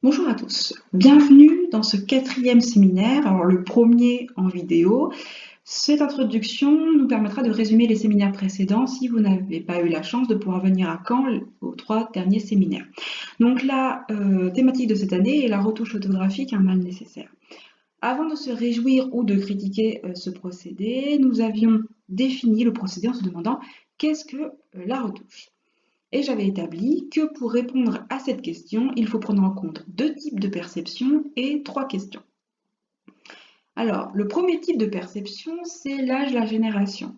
Bonjour à tous, bienvenue dans ce quatrième séminaire, alors le premier en vidéo. Cette introduction nous permettra de résumer les séminaires précédents si vous n'avez pas eu la chance de pouvoir venir à Caen aux 3 derniers séminaires. Donc la thématique de cette année est la retouche photographique, un mal nécessaire. Avant de se réjouir ou de critiquer ce procédé, nous avions défini le procédé en se demandant qu'est-ce que la retouche. Et j'avais établi que pour répondre à cette question, il faut prendre en compte 2 types de perceptions et 3 questions. Alors, le premier type de perception, c'est l'âge, la génération.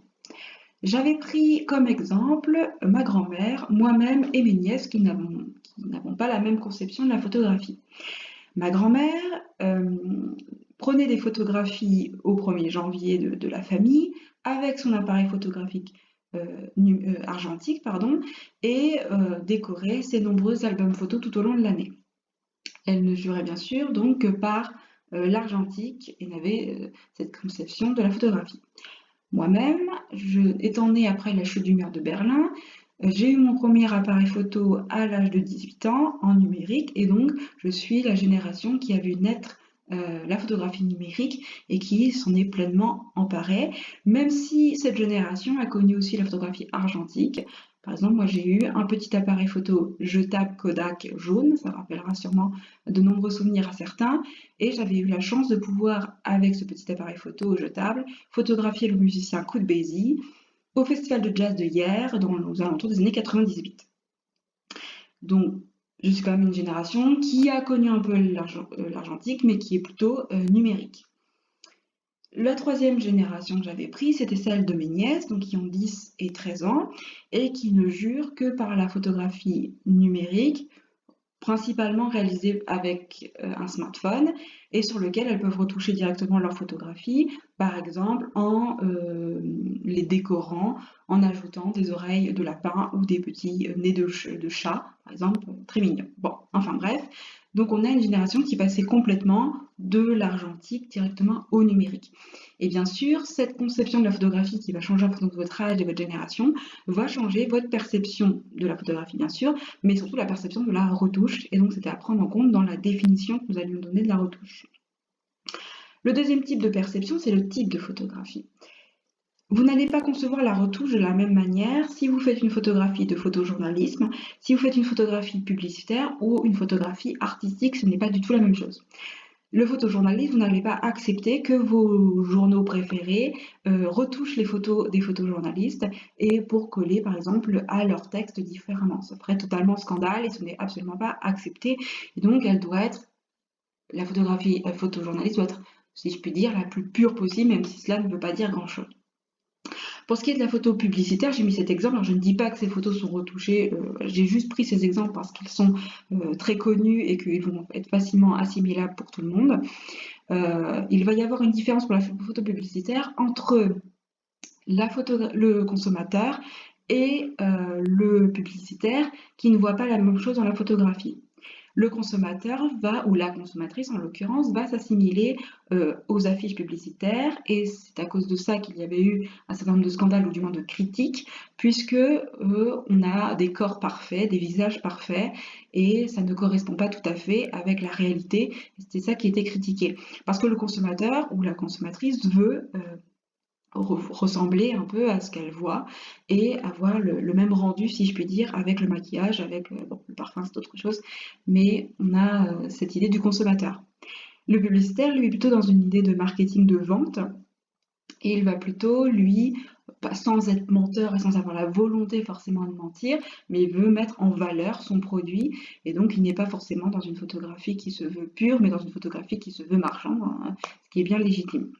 J'avais pris comme exemple ma grand-mère, moi-même et mes nièces qui n'avons pas la même conception de la photographie. Ma grand-mère prenait des photographies au 1er janvier de la famille avec son appareil photographique argentique et décorait ses nombreux albums photos tout au long de l'année. Elle ne jurait bien sûr donc que par l'argentique et n'avait cette conception de la photographie. Moi-même, étant née après la chute du mur de Berlin, j'ai eu mon premier appareil photo à l'âge de 18 ans en numérique et donc je suis la génération qui a vu naître la photographie numérique et qui s'en est pleinement emparée, même si cette génération a connu aussi la photographie argentique. Par exemple, moi j'ai eu un petit appareil photo jetable Kodak jaune, ça rappellera sûrement de nombreux souvenirs à certains, et j'avais eu la chance de pouvoir, avec ce petit appareil photo jetable, photographier le musicien Count Basie au festival de jazz de Hyères dans aux alentours des années 98. Donc, je suis quand même une génération qui a connu un peu l'argentique, mais qui est plutôt numérique. La troisième génération que j'avais prise, c'était celle de mes nièces, donc qui ont 10 et 13 ans, et qui ne jurent que par la photographie numérique, principalement réalisée avec un smartphone et sur lequel elles peuvent retoucher directement leur photographie, par exemple en les décorant, en ajoutant des oreilles de lapin ou des petits nez de chat, par exemple, très mignons. Bon, enfin bref, donc on a une génération qui passait complètement de l'argentique directement au numérique. Et bien sûr, cette conception de la photographie qui va changer en fonction de votre âge et de votre génération va changer votre perception de la photographie, bien sûr, mais surtout la perception de la retouche. Et donc, c'était à prendre en compte dans la définition que nous allions donner de la retouche. Le deuxième type de perception, c'est le type de photographie. Vous n'allez pas concevoir la retouche de la même manière si vous faites une photographie de photojournalisme, si vous faites une photographie publicitaire ou une photographie artistique, ce n'est pas du tout la même chose. Le photojournaliste, vous n'allez pas accepter que vos journaux préférés retouchent les photos des photojournalistes et pour coller par exemple à leur texte différemment. Ça ferait totalement scandale et ce n'est absolument pas accepté. Et donc la photographie photojournaliste doit être, si je puis dire, la plus pure possible, même si cela ne veut pas dire grand-chose. Pour ce qui est de la photo publicitaire, j'ai mis cet exemple. Alors, je ne dis pas que ces photos sont retouchées, j'ai juste pris ces exemples parce qu'ils sont très connus et qu'ils vont être facilement assimilables pour tout le monde. Il va y avoir une différence pour la photo publicitaire entre le consommateur et le publicitaire qui ne voit pas la même chose dans la photographie. Le consommateur va, ou la consommatrice en l'occurrence, va s'assimiler aux affiches publicitaires et c'est à cause de ça qu'il y avait eu un certain nombre de scandales ou du moins de critiques puisque on a des corps parfaits, des visages parfaits et ça ne correspond pas tout à fait avec la réalité. C'était ça qui était critiqué parce que le consommateur ou la consommatrice veut ressembler un peu à ce qu'elle voit et avoir le même rendu, si je puis dire, avec le maquillage, avec bon, le parfum, c'est autre chose, mais on a cette idée du consommateur. Le publicitaire, lui, est plutôt dans une idée de marketing de vente et il va plutôt, lui, sans être menteur et sans avoir la volonté forcément de mentir, mais il veut mettre en valeur son produit et donc il n'est pas forcément dans une photographie qui se veut pure, mais dans une photographie qui se veut marchande, hein, ce qui est bien légitime.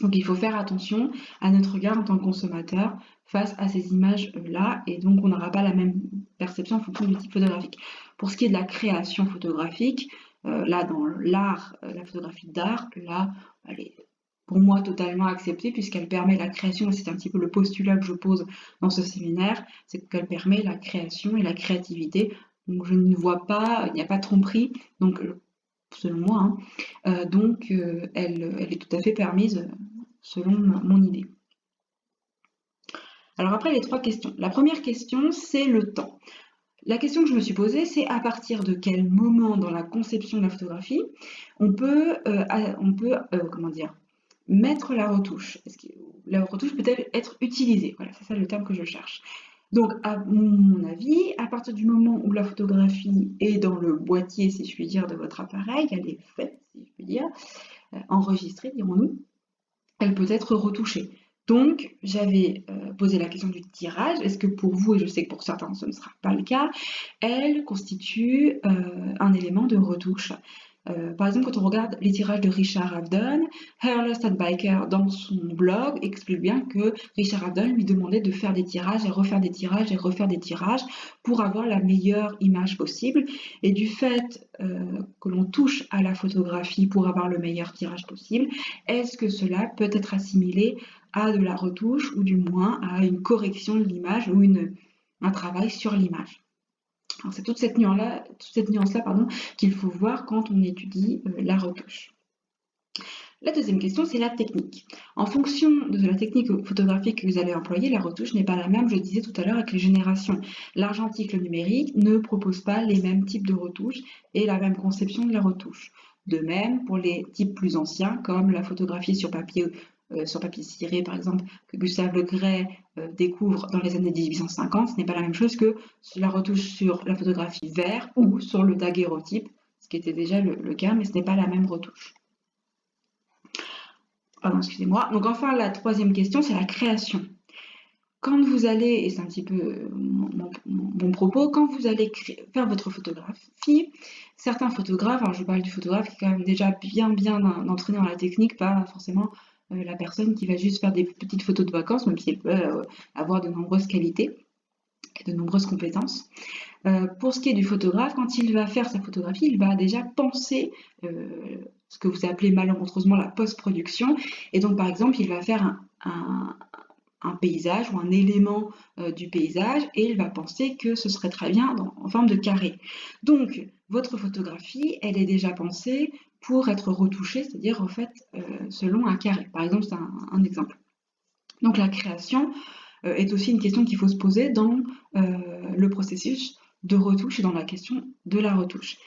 Donc il faut faire attention à notre regard en tant que consommateur face à ces images-là et donc on n'aura pas la même perception en fonction du type photographique. Pour ce qui est de la création photographique, là dans l'art, la photographie d'art, là elle est pour moi totalement acceptée puisqu'elle permet la création, et c'est un petit peu le postulat que je pose dans ce séminaire, c'est qu'elle permet la création et la créativité. Donc je ne vois pas, il n'y a pas de tromperie, donc selon moi, hein. Elle est tout à fait permise selon mon idée. Alors après les 3 questions. La première question, c'est le temps. La question que je me suis posée, c'est à partir de quel moment dans la conception de la photographie comment dire, mettre la retouche. Est-ce que la retouche peut-elle être utilisée? Voilà, c'est ça le terme que je cherche. Donc, à mon avis, à partir du moment où la photographie est dans le boîtier, si je puis dire, de votre appareil, elle est faite, si je puis dire, enregistrée, dirons-nous, elle peut être retouchée. Donc, j'avais posé la question du tirage. Est-ce que pour vous, et je sais que pour certains ce ne sera pas le cas, elle constitue un élément de retouche? Par exemple, quand on regarde les tirages de Richard Avedon, Hairless and Biker, dans son blog, explique bien que Richard Avedon lui demandait de faire des tirages et refaire des tirages et refaire des tirages pour avoir la meilleure image possible. Et du fait que l'on touche à la photographie pour avoir le meilleur tirage possible, est-ce que cela peut être assimilé à de la retouche ou du moins à une correction de l'image ou un travail sur l'image? C'est toute cette nuance-là, pardon, qu'il faut voir quand on étudie la retouche. La deuxième question, c'est la technique. En fonction de la technique photographique que vous allez employer, la retouche n'est pas la même, je disais tout à l'heure, avec les générations. L'argentique, le numérique, ne propose pas les mêmes types de retouches et la même conception de la retouche. De même, pour les types plus anciens, comme la photographie sur papier ciré, par exemple, que Gustave Le Gray découvre dans les années 1850, ce n'est pas la même chose que la retouche sur la photographie vert ou sur le daguerréotype, ce qui était déjà le cas, mais ce n'est pas la même retouche. Pardon, excusez-moi. Donc enfin, la troisième question, c'est la création. Quand vous allez, et c'est un petit peu mon propos, quand vous allez faire votre photographie, certains photographes, alors je parle du photographe qui est quand même déjà bien entraîné dans la technique, pas forcément la personne qui va juste faire des petites photos de vacances, même si elle peut avoir de nombreuses qualités et de nombreuses compétences. Pour ce qui est du photographe, quand il va faire sa photographie, il va déjà penser ce que vous appelez malencontreusement la post-production. Et donc, par exemple, il va faire un paysage ou un élément du paysage et il va penser que ce serait très bien en forme de carré. Donc, votre photographie, elle est déjà pensée pour être retouchée, c'est-à-dire en fait selon un carré. Par exemple, c'est un exemple. Donc, la création est aussi une question qu'il faut se poser dans le processus de retouche et dans la question de la retouche.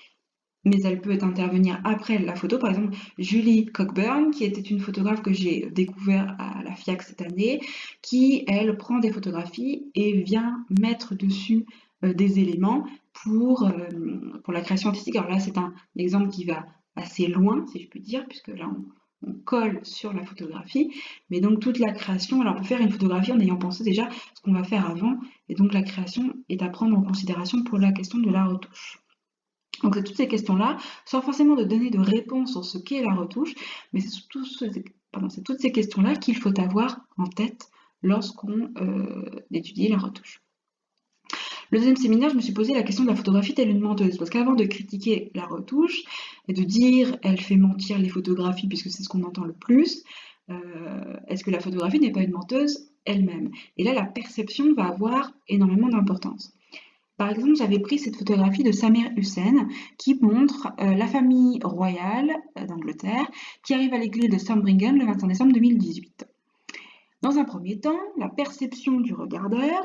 Mais elle peut intervenir après la photo. Par exemple, Julie Cockburn, qui était une photographe que j'ai découvert à la FIAC cette année, qui, elle, prend des photographies et vient mettre dessus des éléments pour la création artistique. Alors là, c'est un exemple qui va assez loin, si je puis dire, puisque là, on colle sur la photographie. Mais donc, toute la création, alors on peut faire une photographie en ayant pensé déjà ce qu'on va faire avant. Et donc, la création est à prendre en considération pour la question de la retouche. Donc c'est toutes ces questions-là, sans forcément de donner de réponse sur ce qu'est la retouche, mais c'est toutes ces questions-là qu'il faut avoir en tête lorsqu'on étudie la retouche. Le deuxième séminaire, je me suis posé la question de la photographie telle une menteuse, parce qu'avant de critiquer la retouche et de dire elle fait mentir les photographies, puisque c'est ce qu'on entend le plus, est-ce que la photographie n'est pas une menteuse elle-même? Et là, la perception va avoir énormément d'importance. Par exemple, j'avais pris cette photographie de Samir Hussein qui montre la famille royale d'Angleterre qui arrive à l'église de Sandringham le 25 décembre 2018. Dans un premier temps, la perception du regardeur,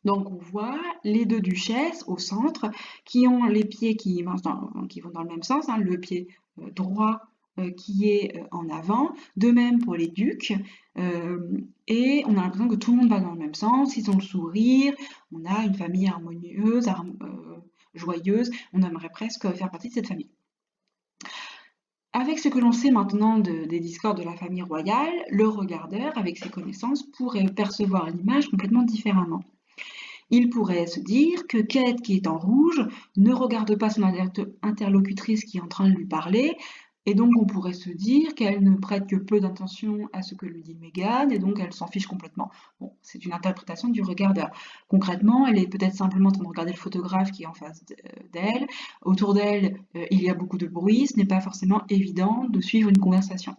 donc on voit les deux duchesses au centre qui ont les pieds qui vont dans le même sens, hein, le pied droit qui est en avant, de même pour les ducs, et on a l'impression que tout le monde va dans le même sens, ils ont le sourire, on a une famille harmonieuse, joyeuse, on aimerait presque faire partie de cette famille. Avec ce que l'on sait maintenant des discours de la famille royale, le regardeur, avec ses connaissances, pourrait percevoir l'image complètement différemment. Il pourrait se dire que Kate, qui est en rouge, ne regarde pas son interlocutrice qui est en train de lui parler, et donc on pourrait se dire qu'elle ne prête que peu d'attention à ce que lui dit Meghan, et donc elle s'en fiche complètement. Bon, c'est une interprétation du regardeur. Concrètement, elle est peut-être simplement en train de regarder le photographe qui est en face d'elle. Autour d'elle, il y a beaucoup de bruit, ce n'est pas forcément évident de suivre une conversation.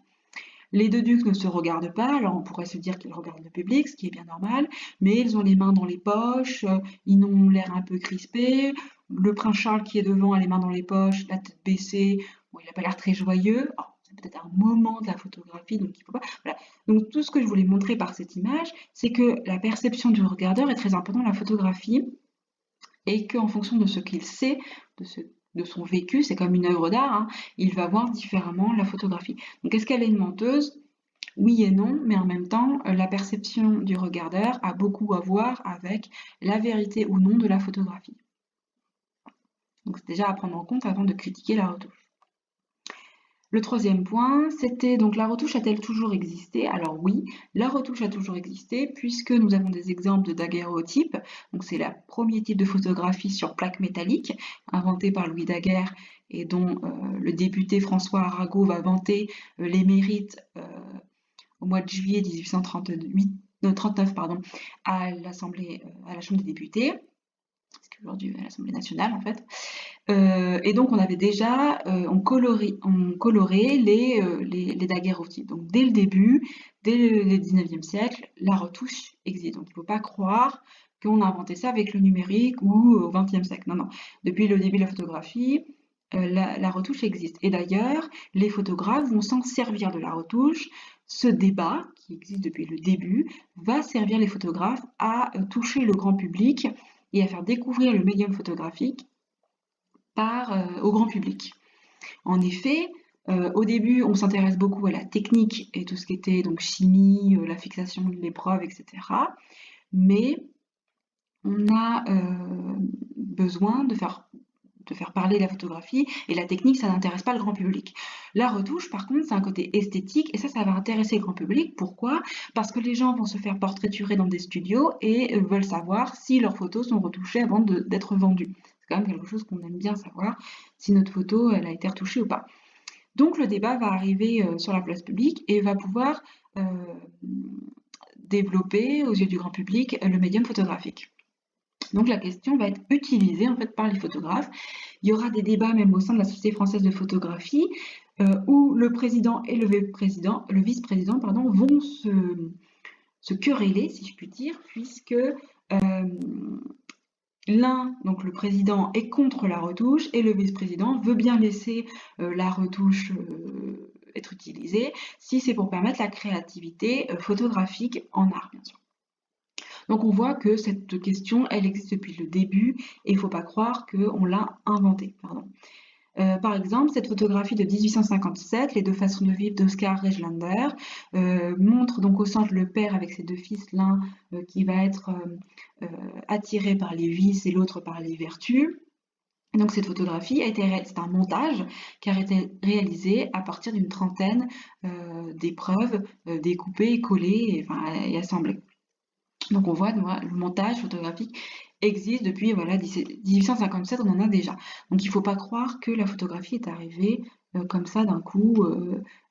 Les deux ducs ne se regardent pas, alors on pourrait se dire qu'ils regardent le public, ce qui est bien normal, mais ils ont les mains dans les poches, ils ont l'air un peu crispés. Le prince Charles qui est devant a les mains dans les poches, la tête baissée, bon, il n'a pas l'air très joyeux. Oh, c'est peut-être un moment de la photographie, donc il ne faut pas. Voilà. Donc tout ce que je voulais montrer par cette image, c'est que la perception du regardeur est très importante dans la photographie. et qu'en fonction de ce qu'il sait, de son vécu, c'est comme une œuvre d'art, hein, il va voir différemment la photographie. Donc est-ce qu'elle est une menteuse? Oui et non, mais en même temps, la perception du regardeur a beaucoup à voir avec la vérité ou non de la photographie. Donc c'est déjà à prendre en compte avant de critiquer la retouche. Le troisième point, c'était donc la retouche a-t-elle toujours existé? Alors oui, la retouche a toujours existé puisque nous avons des exemples de daguerréotypes. Donc c'est le premier type de photographie sur plaque métallique inventé par Louis Daguerre et dont le député François Arago va vanter les mérites au mois de juillet 1839 à la Chambre des députés, parce qu'aujourd'hui à l'Assemblée nationale en fait. Et donc on avait déjà, on colorait les daguerreotypes. Donc dès le début, dès le 19e siècle, la retouche existe. Donc il ne faut pas croire qu'on a inventé ça avec le numérique ou au 20e siècle. Non, non. Depuis le début de la photographie, la retouche existe. Et d'ailleurs, les photographes vont s'en servir de la retouche. Ce débat, qui existe depuis le début, va servir les photographes à toucher le grand public et à faire découvrir le médium photographique au grand public. En effet, au début, on s'intéresse beaucoup à la technique et tout ce qui était donc chimie, la fixation de l'épreuve, etc. Mais on a besoin de faire parler la photographie et la technique, ça n'intéresse pas le grand public. La retouche, par contre, c'est un côté esthétique et ça va intéresser le grand public. Pourquoi? Parce que les gens vont se faire portraiturer dans des studios et veulent savoir si leurs photos sont retouchées avant d'être vendues. C'est quand même quelque chose qu'on aime bien savoir, si notre photo elle a été retouchée ou pas. Donc le débat va arriver sur la place publique et va pouvoir développer aux yeux du grand public le médium photographique. Donc la question va être utilisée en fait par les photographes. Il y aura des débats même au sein de la Société française de photographie où le président et le vice-président vont se quereller, si je puis dire, puisque l'un, donc le président, est contre la retouche et le vice-président veut bien laisser la retouche être utilisée si c'est pour permettre la créativité photographique en art, bien sûr. Donc on voit que cette question, elle existe depuis le début et il ne faut pas croire qu'on l'a inventée. Par exemple, cette photographie de 1857, Les deux façons de vivre d'Oscar Reglander, montre donc au centre le père avec ses deux fils, l'un qui va être attiré par les vices et l'autre par les vertus. Donc cette photographie c'est un montage qui a été réalisé à partir d'une trentaine d'épreuves découpées, collées et assemblées. Donc on voit le montage photographique existe depuis 1857, on en a déjà. Donc il ne faut pas croire que la photographie est arrivée comme ça d'un coup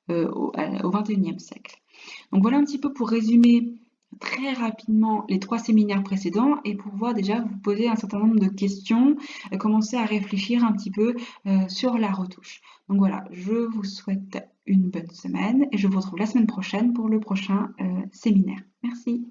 au XXIe siècle. Donc voilà un petit peu pour résumer très rapidement les 3 séminaires précédents et pour pouvoir déjà vous poser un certain nombre de questions, commencer à réfléchir un petit peu sur la retouche. Donc voilà, je vous souhaite une bonne semaine et je vous retrouve la semaine prochaine pour le prochain séminaire. Merci.